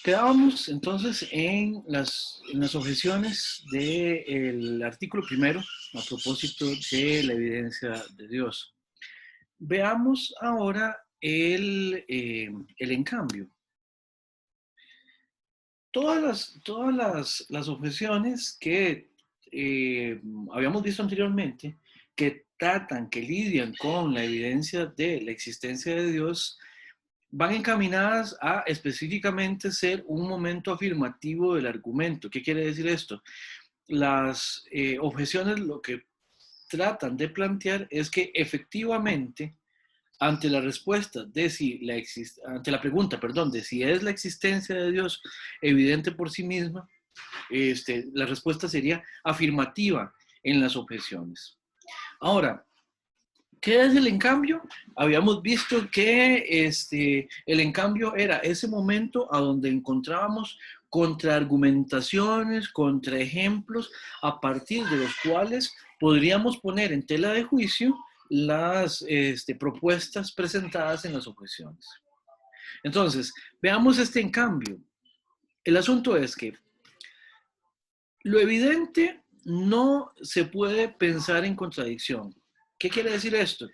Quedábamos entonces en las objeciones del artículo primero a propósito de la evidencia de Dios. Veamos ahora el en cambio. Todas las objeciones que habíamos visto anteriormente, que tratan, que lidian con la evidencia de la existencia de Dios, van encaminadas a específicamente ser un momento afirmativo del argumento. ¿Qué quiere decir esto? Las objeciones lo que tratan de plantear es que efectivamente, ante la respuesta de si ante la pregunta, perdón, de si es la existencia de Dios evidente por sí misma, la respuesta sería afirmativa en las objeciones. Ahora, ¿qué es el encambio? Habíamos visto que el encambio era ese momento a donde encontrábamos contraargumentaciones, contraejemplos, a partir de los cuales podríamos poner en tela de juicio las propuestas presentadas en las objeciones. Entonces, veamos este encambio. El asunto es que lo evidente no se puede pensar en contradicción. ¿Qué quiere decir esto?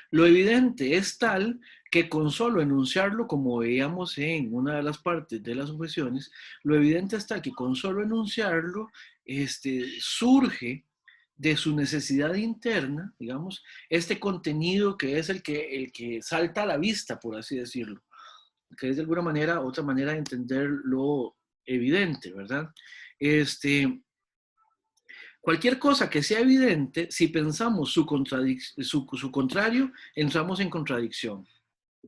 Lo evidente es tal que con solo enunciarlo, como veíamos en una de las partes de las objeciones, lo evidente es tal que con solo enunciarlo surge de su necesidad interna, digamos, este contenido que es el que salta a la vista, por así decirlo, que es de alguna manera otra manera de entender lo evidente, ¿verdad? Cualquier cosa que sea evidente, si pensamos su contrario, entramos en contradicción.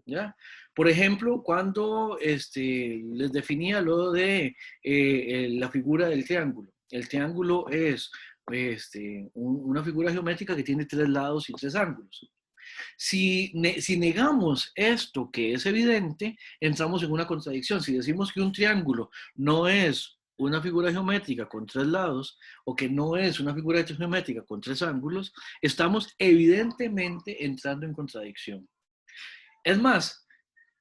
¿Ya? Por ejemplo, cuando les definía lo de la figura del triángulo. El triángulo es una figura geométrica que tiene tres lados y tres ángulos. Si negamos esto que es evidente, entramos en una contradicción. Si decimos que un triángulo no es una figura geométrica con tres lados o que no es una figura geométrica con tres ángulos, estamos evidentemente entrando en contradicción. Es más,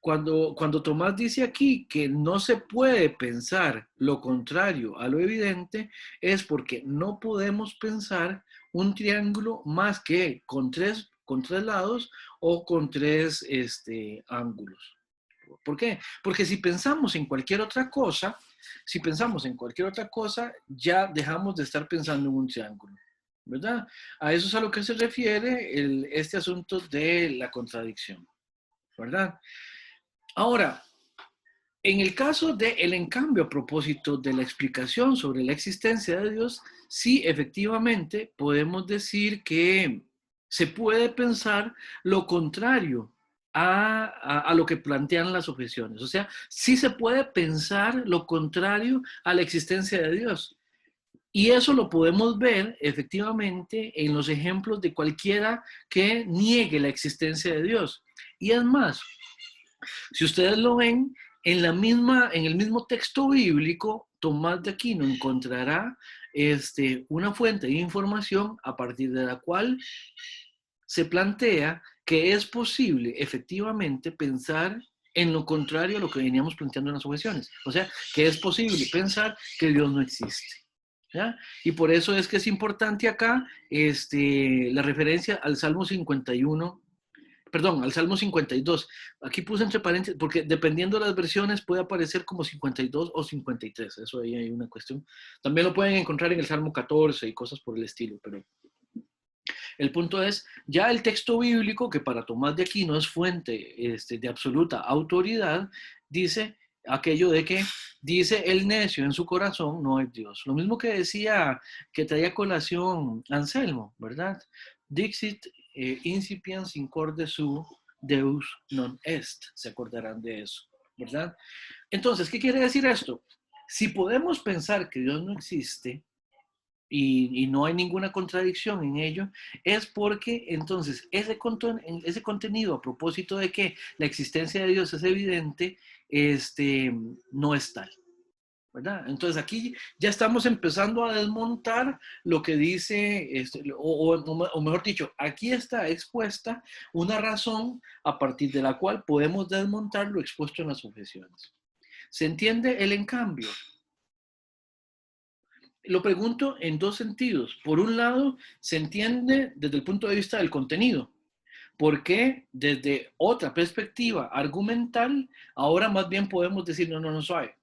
cuando Tomás dice aquí que no se puede pensar lo contrario a lo evidente, es porque no podemos pensar un triángulo más que con tres lados o con tres ángulos. ¿Por qué? Porque si pensamos en cualquier otra cosa, ya dejamos de estar pensando en un triángulo, ¿verdad? A eso es a lo que se refiere este asunto de la contradicción, ¿verdad? Ahora, en el caso del encambio a propósito de la explicación sobre la existencia de Dios, sí, efectivamente, podemos decir que se puede pensar lo contrario a lo que plantean las objeciones. O sea, sí se puede pensar lo contrario a la existencia de Dios. Y eso lo podemos ver efectivamente en los ejemplos de cualquiera que niegue la existencia de Dios. Y es más, si ustedes lo ven, en el mismo texto bíblico, Tomás de Aquino encontrará una fuente de información a partir de la cual se plantea que es posible efectivamente pensar en lo contrario a lo que veníamos planteando en las objeciones. O sea, que es posible pensar que Dios no existe. ¿Ya? Y por eso es que es importante acá la referencia al Salmo 51, perdón, al Salmo 52. Aquí puse entre paréntesis, porque dependiendo de las versiones puede aparecer como 52 o 53. Eso ahí hay una cuestión. También lo pueden encontrar en el Salmo 14 y cosas por el estilo, pero el punto es, ya el texto bíblico, que para Tomás de Aquino es fuente de absoluta autoridad, dice aquello de que dice el necio en su corazón, no hay Dios. Lo mismo que decía, que traía colación Anselmo, ¿verdad? Dixit incipiens in corde su Deus non est. Se acordarán de eso, ¿verdad? Entonces, ¿qué quiere decir esto? Si podemos pensar que Dios no existe, y no hay ninguna contradicción en ello, es porque entonces ese contenido a propósito de que la existencia de Dios es evidente, no es tal, ¿verdad? Entonces aquí ya estamos empezando a desmontar lo que dice, o mejor dicho, aquí está expuesta una razón a partir de la cual podemos desmontar lo expuesto en las objeciones. ¿Se entiende el en cambio? Lo pregunto en dos sentidos. Por un lado, se entiende desde el punto de vista del contenido, porque desde otra perspectiva argumental, ahora más bien podemos decir, no, no, no, suave.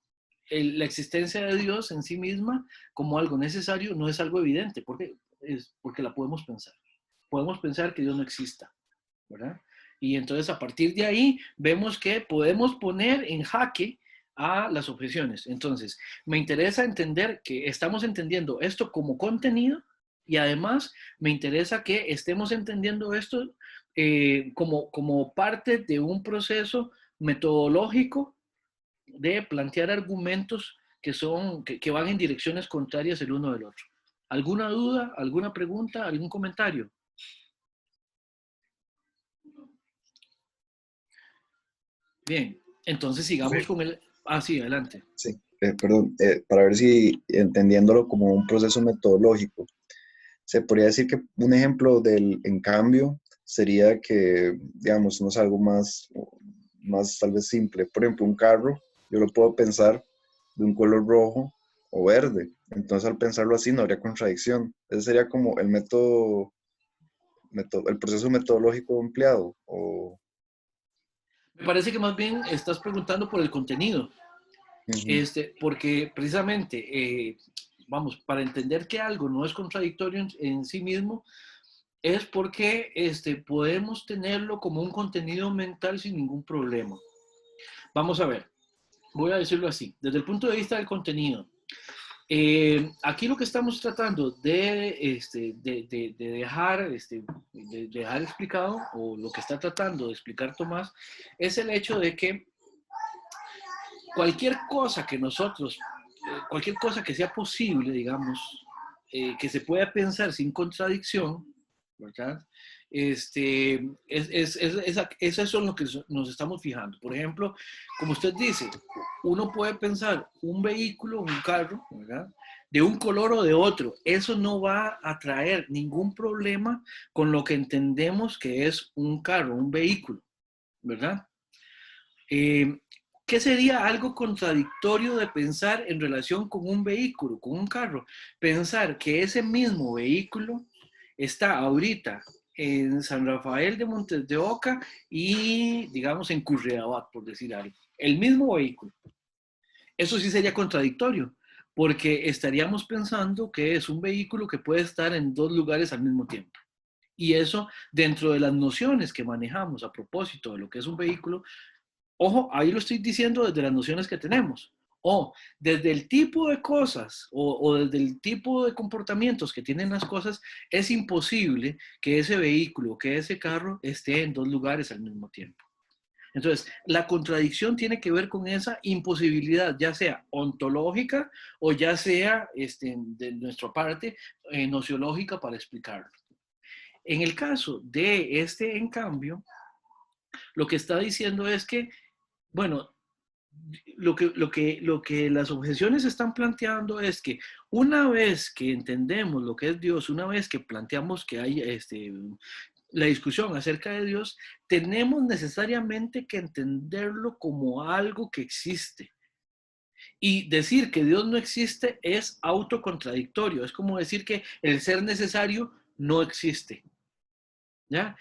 La existencia de Dios en sí misma como algo necesario no es algo evidente, porque la podemos pensar. Podemos pensar que Dios no exista, ¿verdad? Y entonces a partir de ahí vemos que podemos poner en jaque a las objeciones. Entonces, me interesa entender que estamos entendiendo esto como contenido y además me interesa que estemos entendiendo esto como parte de un proceso metodológico de plantear argumentos que van en direcciones contrarias el uno del otro. ¿Alguna duda, alguna pregunta, algún comentario? Bien, entonces sigamos Sí, con el... Ah, sí, adelante. sí. Perdón, para ver si entendiéndolo como un proceso metodológico, se podría decir que un ejemplo del en cambio sería que, digamos, no es algo más tal vez simple. Por ejemplo, un carro, yo lo puedo pensar de un color rojo o verde. Entonces, al pensarlo así, no habría contradicción. Ese sería como el el proceso metodológico empleado. Me parece que más bien estás preguntando por el contenido, Ujú, porque precisamente, vamos, para entender que algo no es contradictorio en sí mismo, es porque podemos tenerlo como un contenido mental sin ningún problema. Vamos a ver, voy a decirlo así, desde el punto de vista del contenido. Aquí lo que estamos tratando de dejar, de dejar explicado, o lo que está tratando de explicar Tomás, es el hecho de que cualquier cosa que nosotros, cualquier cosa que sea posible, digamos, que se pueda pensar sin contradicción, ¿verdad? Eso es en lo que nos estamos fijando. Por ejemplo, como usted dice, uno puede pensar un vehículo, un carro, ¿verdad? De un color o de otro. Eso no va a traer ningún problema con lo que entendemos que es un carro, un vehículo, ¿verdad? Eh, ¿Qué sería algo contradictorio de pensar en relación con un vehículo, con un carro? Pensar que ese mismo vehículo está ahorita en San Rafael de Montes de Oca y, digamos, en Curridabat, por decir algo. El mismo vehículo. Eso sí sería contradictorio, porque estaríamos pensando que es un vehículo que puede estar en dos lugares al mismo tiempo. Y eso, dentro de las nociones que manejamos a propósito de lo que es un vehículo, ojo, ahí lo estoy diciendo desde las nociones que tenemos. O desde el tipo de cosas o desde el tipo de comportamientos que tienen las cosas, es imposible que ese vehículo, que ese carro esté en dos lugares al mismo tiempo. Entonces, la contradicción tiene que ver con esa imposibilidad, ya sea ontológica o ya sea de nuestra parte nociológica para explicarlo. En el caso de en cambio, lo que está diciendo es que, bueno, lo que las objeciones están planteando es que una vez que entendemos lo que es Dios, una vez que planteamos que hay la discusión acerca de Dios, tenemos necesariamente que entenderlo como algo que existe. Y decir que Dios no existe es autocontradictorio, es como decir que el ser necesario no existe, ¿ya?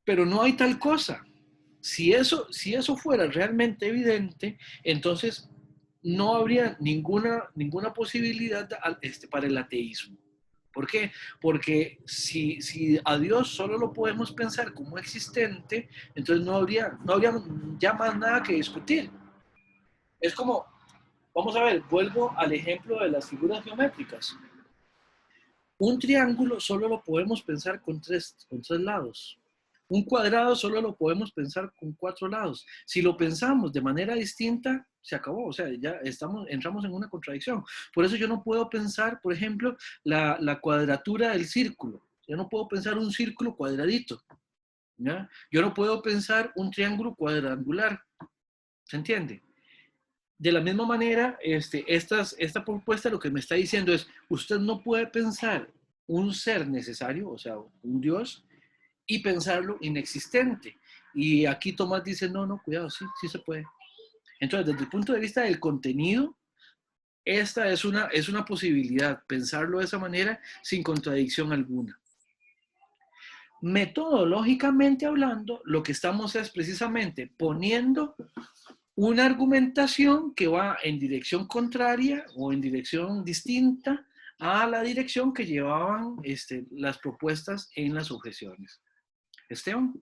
Pero no hay tal cosa. Si eso fuera realmente evidente, entonces no habría ninguna posibilidad para el ateísmo. ¿Por qué? Porque si a Dios solo lo podemos pensar como existente, entonces no habría ya más nada que discutir. Es como, vamos a ver, vuelvo al ejemplo de las figuras geométricas. Un triángulo solo lo podemos pensar con tres lados. Un cuadrado solo lo podemos pensar con cuatro lados. Si lo pensamos de manera distinta, se acabó. O sea, ya entramos en una contradicción. Por eso yo no puedo pensar, por ejemplo, la cuadratura del círculo. Yo no puedo pensar un círculo cuadradito. ¿Ya? Yo no puedo pensar un triángulo cuadrangular. ¿Se entiende? De la misma manera, esta propuesta lo que me está diciendo es, usted no puede pensar un ser necesario, o sea, un Dios, y pensarlo inexistente. Y aquí Tomás dice, no, no, cuidado, sí, sí se puede. Entonces, desde el punto de vista del contenido, esta es una posibilidad, pensarlo de esa manera sin contradicción alguna. Metodológicamente hablando, lo que estamos es precisamente poniendo una argumentación que va en dirección contraria o en dirección distinta a la dirección que llevaban las propuestas en las objeciones. Esteban.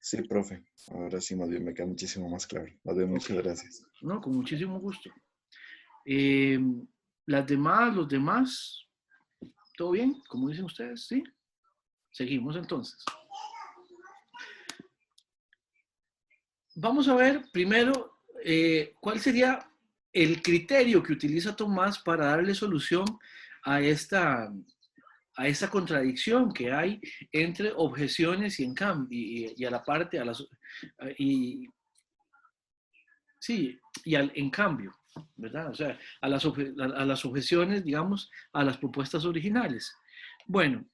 Sí, profe. Ahora sí, más bien me queda muchísimo más claro. Más bien, muchas gracias. No, con muchísimo gusto. Los demás, ¿todo bien? ¿Cómo dicen ustedes? ¿Sí? Seguimos entonces. Vamos a ver primero cuál sería el criterio que utiliza Tomás para darle solución a esta contradicción que hay entre objeciones y en cambio y a la parte en cambio, ¿verdad? O sea, a las objeciones, digamos, a las propuestas originales. Bueno,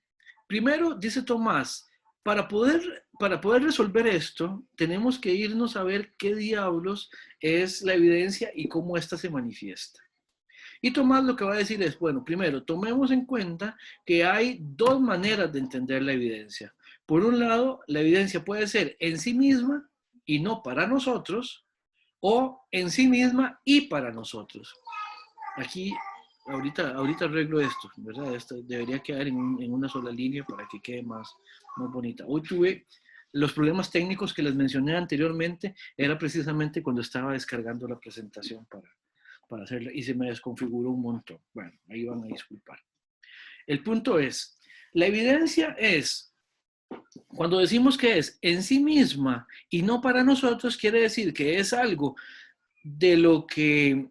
primero dice Tomás, para poder resolver esto, tenemos que irnos a ver qué diablos es la evidencia y cómo ésta se manifiesta. Y Tomás lo que va a decir es, bueno, primero, tomemos en cuenta que hay dos maneras de entender la evidencia. Por un lado, la evidencia puede ser en sí misma y no para nosotros, o en sí misma y para nosotros. Aquí, ahorita arreglo esto, ¿verdad? Esto debería quedar en una sola línea para que quede más bonita. Hoy tuve los problemas técnicos que les mencioné anteriormente, era precisamente cuando estaba descargando la presentación para hacerla y se me desconfiguró un montón. Bueno, ahí van a disculpar. El punto es, la evidencia es, cuando decimos que es en sí misma y no para nosotros, quiere decir que es algo de lo que,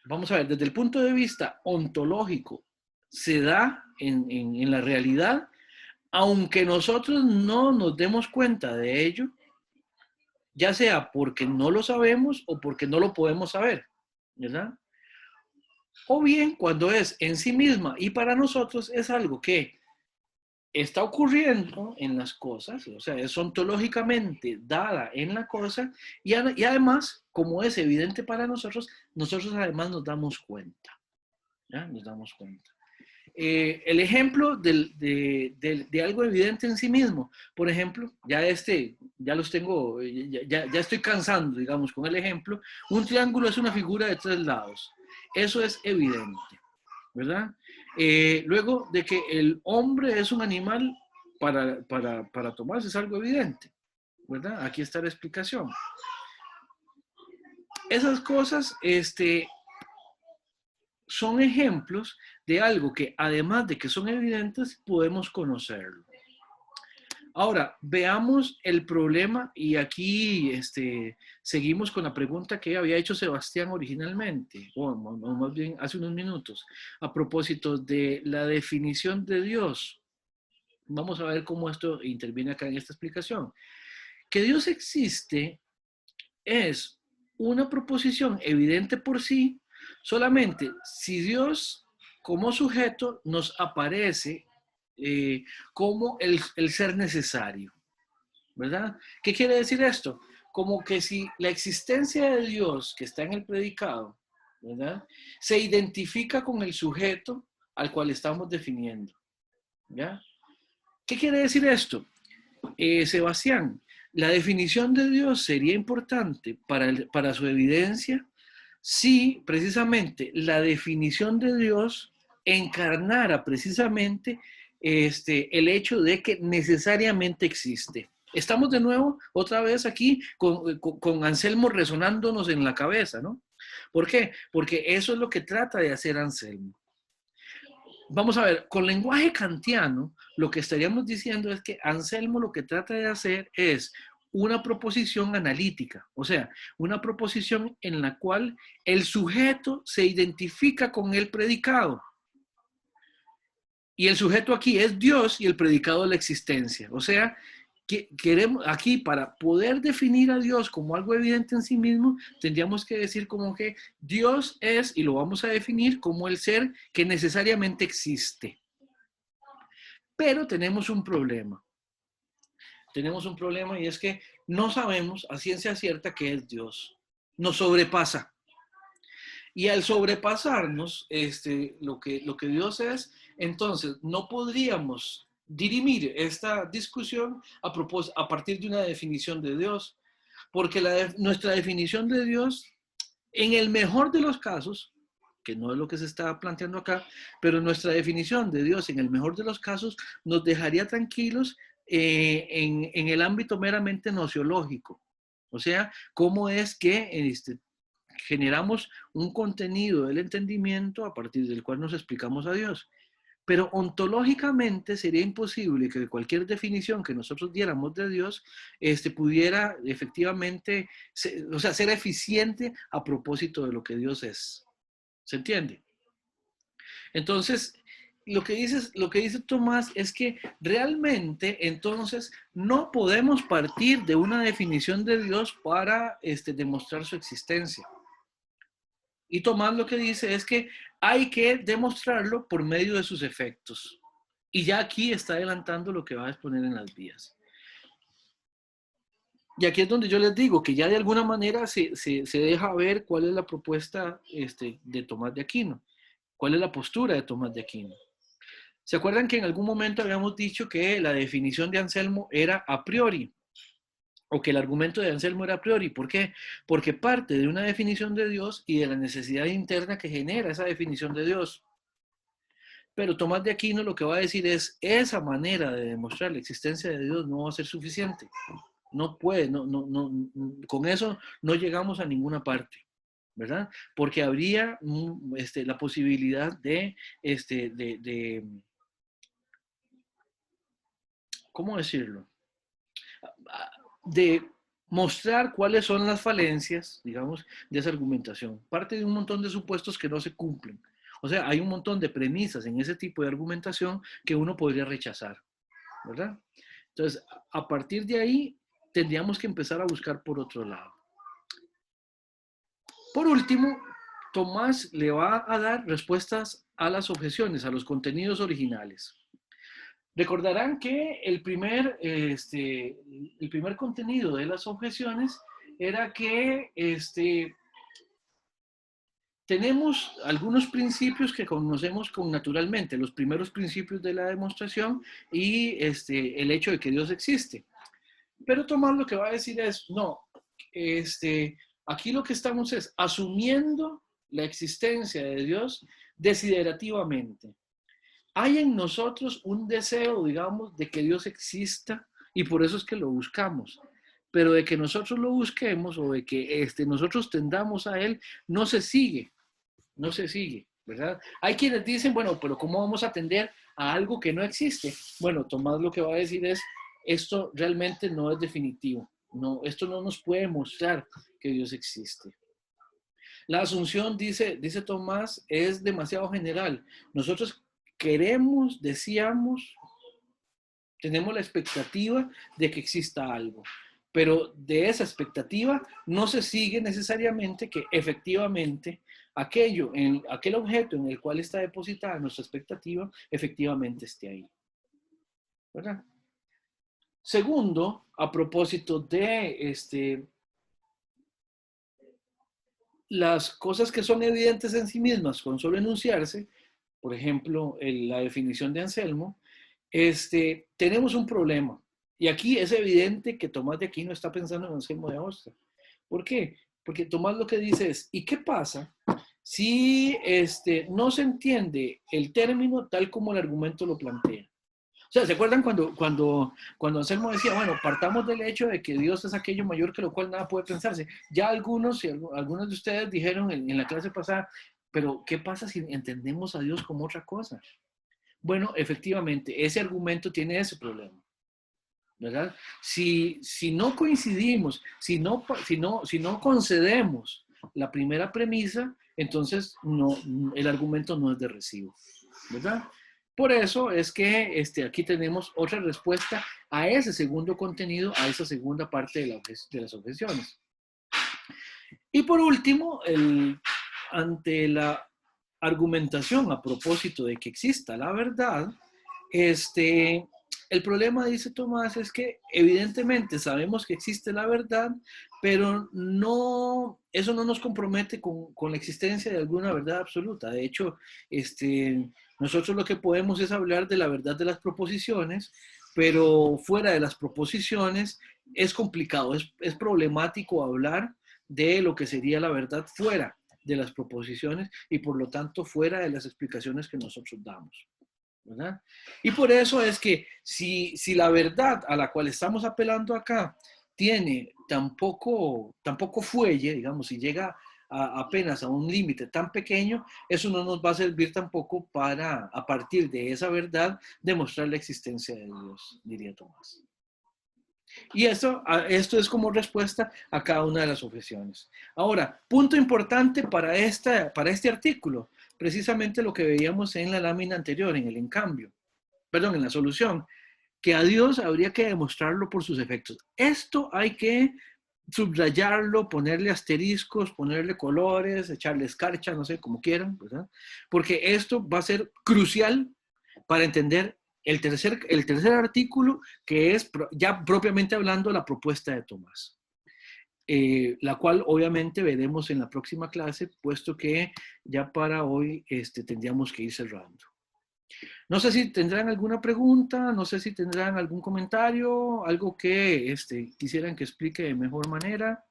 vamos a ver, desde el punto de vista ontológico, se da en la realidad, aunque nosotros no nos demos cuenta de ello, ya sea porque no lo sabemos o porque no lo podemos saber, ¿verdad? O bien, cuando es en sí misma y para nosotros es algo que está ocurriendo en las cosas, o sea, es ontológicamente dada en la cosa y además, como es evidente para nosotros, nosotros además nos damos cuenta, ¿ya? Nos damos cuenta. El ejemplo de algo evidente en sí mismo, por ejemplo, ya los tengo, ya estoy cansando, digamos, con el ejemplo, un triángulo es una figura de 3 lados, eso es evidente, ¿verdad? Luego de que el hombre es un animal para tomarse es algo evidente, ¿verdad? Aquí está la explicación. Esas cosas, son ejemplos de algo que además de que son evidentes, podemos conocerlo. Ahora, veamos el problema y aquí seguimos con la pregunta que había hecho Sebastián originalmente, o más bien hace unos minutos, a propósito de la definición de Dios. Vamos a ver cómo esto interviene acá en esta explicación. Que Dios existe es una proposición evidente por sí, solamente si Dios como sujeto nos aparece como el ser necesario, ¿verdad? ¿Qué quiere decir esto? Como que si la existencia de Dios que está en el predicado, ¿verdad? Se identifica con el sujeto al cual estamos definiendo, ¿ya? ¿Qué quiere decir esto? Sebastián, la definición de Dios sería importante para su evidencia si precisamente la definición de Dios encarnara precisamente el hecho de que necesariamente existe. Estamos de nuevo otra vez aquí con Anselmo resonándonos en la cabeza, ¿no? ¿Por qué? Porque eso es lo que trata de hacer Anselmo. Vamos a ver, con lenguaje kantiano, lo que estaríamos diciendo es que Anselmo lo que trata de hacer es una proposición analítica, o sea, una proposición en la cual el sujeto se identifica con el predicado. Y el sujeto aquí es Dios y el predicado es la existencia. O sea, queremos aquí para poder definir a Dios como algo evidente en sí mismo, tendríamos que decir como que Dios es, y lo vamos a definir como el ser que necesariamente existe. Pero tenemos un problema. Tenemos un problema y es que no sabemos a ciencia cierta qué es Dios. Nos sobrepasa. Y al sobrepasarnos lo que Dios es, entonces no podríamos dirimir esta discusión a partir de una definición de Dios, porque nuestra definición de Dios, en el mejor de los casos, que no es lo que se está planteando acá, pero nuestra definición de Dios en el mejor de los casos nos dejaría tranquilos en el ámbito meramente nociológico. O sea, cómo es que generamos un contenido del entendimiento a partir del cual nos explicamos a Dios. Pero ontológicamente sería imposible que cualquier definición que nosotros diéramos de Dios pudiera efectivamente ser eficiente a propósito de lo que Dios es. ¿Se entiende? Entonces, lo que dice Tomás es que realmente entonces no podemos partir de una definición de Dios para demostrar su existencia. Y Tomás lo que dice es que hay que demostrarlo por medio de sus efectos. Y ya aquí está adelantando lo que va a exponer en las vías. Y aquí es donde yo les digo que ya de alguna manera se deja ver cuál es la propuesta de Tomás de Aquino, cuál es la postura de Tomás de Aquino. ¿Se acuerdan que en algún momento habíamos dicho que la definición de Anselmo era a priori? O que el argumento de Anselmo era a priori. ¿Por qué? Porque parte de una definición de Dios y de la necesidad interna que genera esa definición de Dios. Pero Tomás de Aquino lo que va a decir es, esa manera de demostrar la existencia de Dios no va a ser suficiente. No puede, con eso no llegamos a ninguna parte, ¿verdad? Porque habría la posibilidad de ¿cómo decirlo? De mostrar cuáles son las falencias, digamos, de esa argumentación. Parte de un montón de supuestos que no se cumplen. O sea, hay un montón de premisas en ese tipo de argumentación que uno podría rechazar, ¿verdad? Entonces, a partir de ahí, tendríamos que empezar a buscar por otro lado. Por último, Tomás le va a dar respuestas a las objeciones, a los contenidos originales. Recordarán que el primer contenido de las objeciones era que tenemos algunos principios que conocemos naturalmente, los primeros principios de la demostración y el hecho de que Dios existe. Pero Tomás lo que va a decir es, no, aquí lo que estamos es asumiendo la existencia de Dios desiderativamente. Hay en nosotros un deseo, digamos, de que Dios exista y por eso es que lo buscamos. Pero de que nosotros lo busquemos o de que nosotros tendamos a Él, no se sigue, ¿verdad? Hay quienes dicen, bueno, pero ¿cómo vamos a atender a algo que no existe? Bueno, Tomás lo que va a decir es, esto realmente no es definitivo. No, esto no nos puede mostrar que Dios existe. La asunción, dice Tomás, es demasiado general. Nosotros queremos, deseamos, tenemos la expectativa de que exista algo, pero de esa expectativa no se sigue necesariamente que efectivamente aquel objeto en el cual está depositada nuestra expectativa, efectivamente esté ahí, ¿verdad? Segundo, a propósito de las cosas que son evidentes en sí mismas con solo enunciarse, por ejemplo, la definición de Anselmo, tenemos un problema. Y aquí es evidente que Tomás de Aquino está pensando en Anselmo de Austria. ¿Por qué? Porque Tomás lo que dice es, ¿y qué pasa si no se entiende el término tal como el argumento lo plantea? O sea, ¿se acuerdan cuando Anselmo decía, bueno, partamos del hecho de que Dios es aquello mayor que lo cual nada puede pensarse? Ya algunos de ustedes dijeron en la clase pasada, pero ¿qué pasa si entendemos a Dios como otra cosa? Bueno, efectivamente, ese argumento tiene ese problema, ¿verdad? Si no coincidimos, si no concedemos la primera premisa, entonces el argumento no es de recibo, ¿verdad? Por eso es que aquí tenemos otra respuesta a ese segundo contenido, a esa segunda parte de las objeciones. Y por último, ante la argumentación a propósito de que exista la verdad, El problema, dice Tomás, es que evidentemente sabemos que existe la verdad, pero no, eso no nos compromete con la existencia de alguna verdad absoluta. De hecho, nosotros lo que podemos es hablar de la verdad de las proposiciones, pero fuera de las proposiciones es complicado, es problemático hablar de lo que sería la verdad fuera de las proposiciones y por lo tanto fuera de las explicaciones que nosotros damos. ¿Verdad? Y por eso es que si la verdad a la cual estamos apelando acá tiene tan poco fuelle, digamos, si llega apenas a un límite tan pequeño, eso no nos va a servir tampoco para, a partir de esa verdad, demostrar la existencia de Dios, diría Tomás. Y esto es como respuesta a cada una de las objeciones. Ahora, punto importante para este artículo, precisamente lo que veíamos en la lámina anterior, en el encambio, perdón, en la solución, que a Dios habría que demostrarlo por sus efectos. Esto hay que subrayarlo, ponerle asteriscos, ponerle colores, echarle escarcha, no sé, como quieran, ¿verdad? Porque esto va a ser crucial para entender el tercer artículo, que es ya propiamente hablando la propuesta de Tomás. La cual obviamente veremos en la próxima clase, puesto que ya para hoy tendríamos que ir cerrando. No sé si tendrán alguna pregunta, no sé si tendrán algún comentario, algo que quisieran que explique de mejor manera.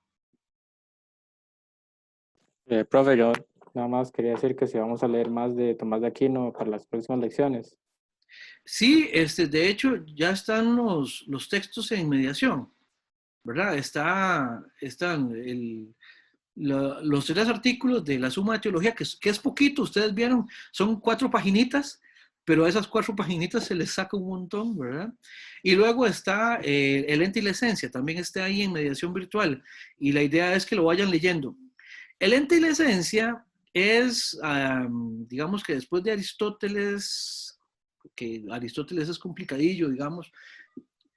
Profe, yo nada más quería decir que si vamos a leer más de Tomás de Aquino para las próximas lecciones. Sí, de hecho ya están los textos en mediación, ¿verdad? Están los 3 artículos de la suma de teología, que es poquito, ustedes vieron, son 4 paginitas, pero a esas 4 paginitas se les saca un montón, ¿verdad? Y luego está el ente y la esencia, también está ahí en mediación virtual, y la idea es que lo vayan leyendo. El ente y la esencia es, digamos que después de Aristóteles, que Aristóteles es complicadillo, digamos,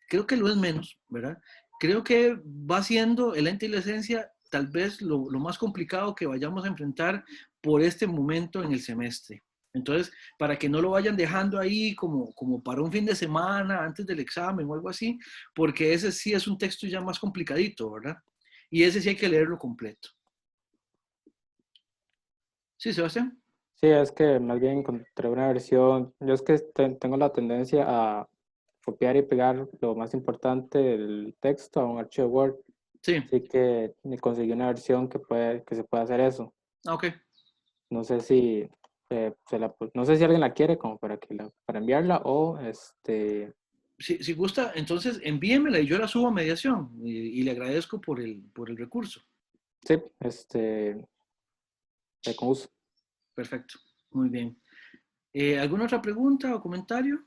creo que lo es menos, ¿verdad? Creo que va siendo el ente y la esencia tal vez lo más complicado que vayamos a enfrentar por este momento en el semestre. Entonces, para que no lo vayan dejando ahí como para un fin de semana, antes del examen o algo así, porque ese sí es un texto ya más complicadito, ¿verdad? Y ese sí hay que leerlo completo. ¿Sí, Sebastián? Sí, es que más bien encontré una versión, yo es que tengo la tendencia a copiar y pegar lo más importante del texto a un archivo Word, Sí. así que conseguí una versión que se puede hacer eso. Ok. No sé si no sé si alguien la quiere como para enviarla o Si gusta, entonces envíemela y yo la subo a mediación y le agradezco por el recurso. sí, con uso. Perfecto, muy bien. ¿Alguna otra pregunta o comentario?